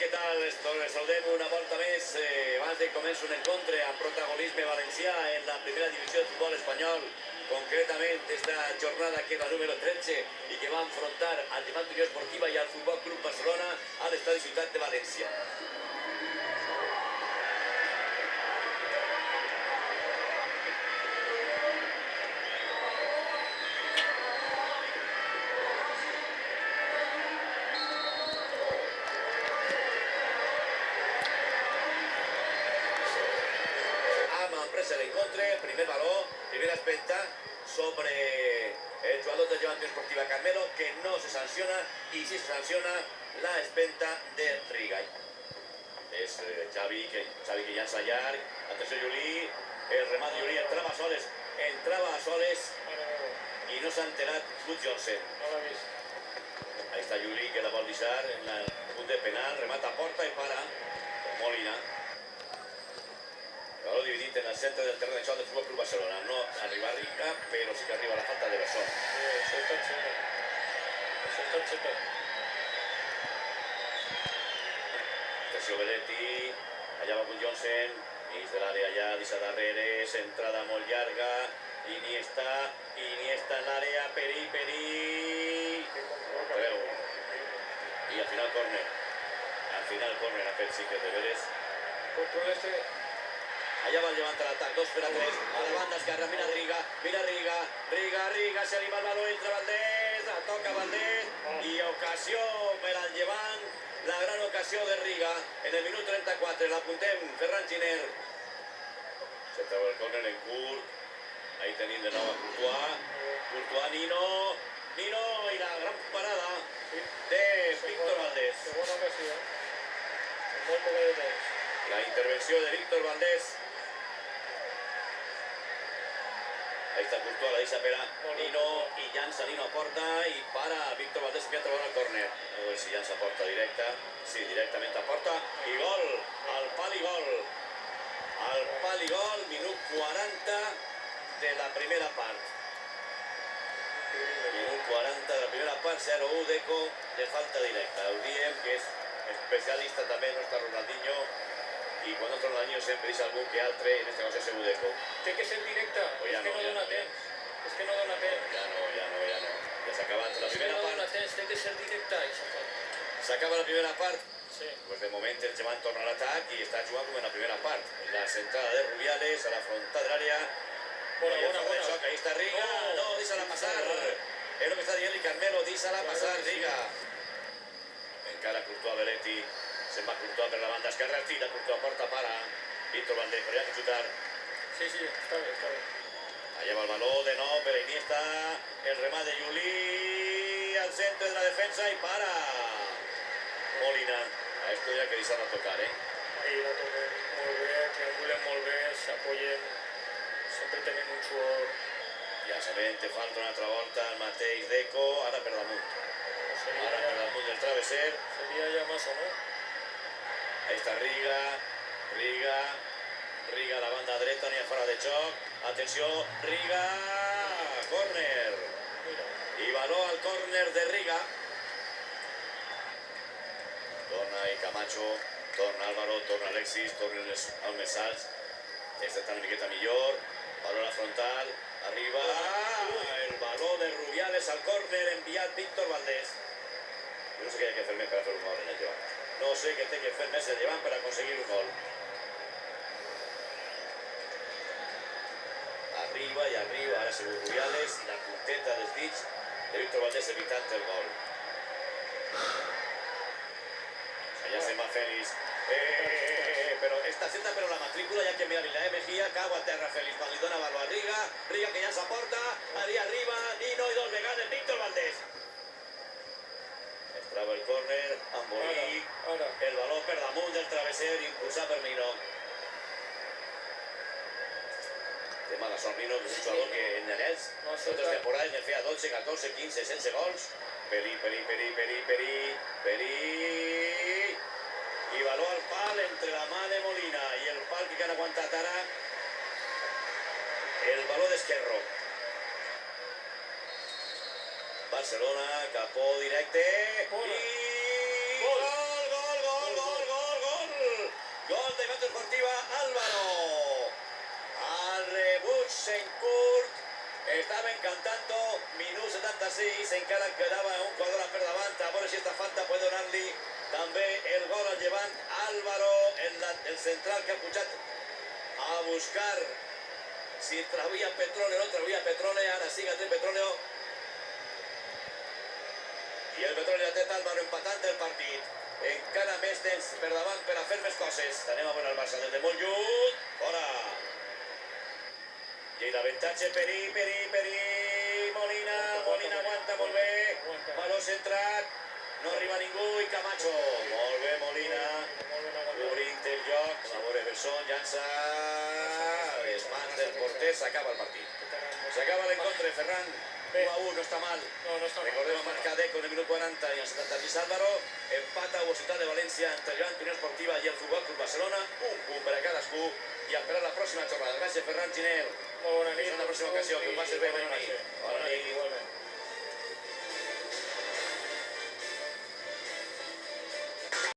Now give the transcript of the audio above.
què tal? Saludem una volta més abans de començar un encontre amb protagonisme valencià en la primera divisió de futbol espanyol, concretament esta jornada que és la número 13 i que va enfrontar al Llevant Unió Esportiva i al Futbol Club Barcelona a l'estadi Ciutat de València. Primer baló, primera espenta sobre el jugador del Llevant Unió Esportiva Carmelo, que no se sanciona, i sí se sanciona la espenta de Riga. És Xavi que llança llarg, atenció Juli, el remat de Juli entrava a soles i no s'ha enterat Bud Johnson. No l'ha vist. Ahí està Juli, que la vol deixar en el punt de penal, remata a porta i para Molina. Baló dividit en el centre del terreny de xoc del Futbol Club Barcelona. No arriba a Riga, però sí que arriba la falta de Bessó. Això està xeta. Atenció Belletti, allà va Bud Johnson, mig de l'àrea allà, deixa darrere, centrada molt llarga, Iniesta en l'àrea, Perí. I al final córner. Ha fet sí que de veres. Control este. Allà va el Llevant a l'atac, 2-3, a la banda esquerra, mira Riga, se arriba el baló, entra Valdés, toca Valdés, i ocasió per al Llevant, la gran ocasió de Riga, en el minut 34, l'apuntem, Ferran Giner, se treu el córner en curt, ahí tenim de nou a Courtois, Nino, i la gran parada de Víctor Valdés. Segona ocasió, amb molt poc de temps. La intervenció de Víctor Valdés. Ahí está Courtois, la deixa per a Nino i llança Nino a porta i para Víctor Valdés que ha trobat el córner. A veure si llança a porta directa. Sí, directament a porta. I gol, al pal i gol. Al pal i gol, minut 40 de la primera part. Minut 40 de la primera part, 0-1 Deco de falta directa. Ho diem que és especialista també el nostre Ronaldinho. I quan el Ronaldinho sempre deixa algú que altre, en este cas és Udeco. Té que ser directe, és que no dona temps. Ja no. Ja s'ha acabat la primera part. Té que ser directe i s'ha fet. S'acaba la primera part. Sí. Pues de moment el Llevant torna a l'atac i està jugant com en la primera part. La centrada de Rubiales a la frontal de l'àrea. Bona. Ahí está Riga. No, deixa-la passar. És el que està dient-li Carmelo, deixa-la passar, Riga. Encara Courtois, Belletti. Se'n va Courtois per la banda esquerra, tira Courtois, porta para Víctor Valdés, però hi ha que xutar. Sí, està bé. Allà va el baló, de nou per Iniesta, el remat de Juli, al centre de la defensa i para Molina. A esto ja que deixar-la tocar, Ahí la toquen molt bé, triangulen molt bé, s'apoyen, sempre tenen un suor. Ja sabem, te falta una altra volta el mateix Deco, ara per damunt. Ara per damunt del travesser. Seria ja massa, no? Ahí está Riga a la banda dreta, ni a fora de xoc. Atenció, Riga, córner. I baló al córner de Riga. Torna i Camacho, torna Álvaro, torna Alexis, torna els més alts. Este està una miqueta millor. Baló a la frontal, arriba. El baló de Rubiales al córner, enviat Víctor Valdés. Jo no sé què hi ha que fer més per a fer un gol en el Llevant. No sé què té que fer més el Llevant per aconseguir un gol. Arriba, ara segur Rubiales, la punteta dels dits de Víctor Valdés evitant el gol. Allà se'n va Félix. Però està senta per la matrícula, ja que mira la Mejía, cau a terra Félix, quan li dona baló a Riga que ja s'aporta, allà arriba, Nino i dos vegades Víctor Valdés. Es trava el córner, Ambolí, el baló per damunt del travesser, impulsat per Nino. Té mala sort Nino, que és un jugador que en els altres temporades ne feia 12, 14, 15, 16 gols. Perí. I baló al pal entre la mà de Molina i el pal que han aguantat ara el baló d'Esquerro. Barcelona, capó directe i... Gol! Pis encara quedava un quadre per davant, a veure si esta falta pot donar-li també el gol al Llevant. Álvaro, el central que ha pujat a buscar si traía petróleo o no traía petróleo, ara sí que té petróleo. I el petróleo té Álvaro empatant el partit. Encara més temps per davant per a fer més coses. Anem a veure el Barça des de molt lluny. Fora. I l'avantatge Perí. Molina aguanta molt bé. Baló centrat. No arriba ningú i Camacho. Molt bé, Molina. Obrint el joc. A veure, Besson llança. Les mans del porter. S'acaba el partit. S'acaba l'encontre, Ferran. 1-1, no està mal. Recordem a marcar Deco en el minut 40 i al 76 Álvaro. Empata a Universitat de València entre Llevant, Unió Esportiva i el Futbol Club Barcelona. Un punt per a cadascú i a esperar la pròxima jornada. Gràcies, Ferran Giner. Molt bona nit. Fins a la pròxima ocasió. Que ho passes bé, bona nit. Bona nit, igualment.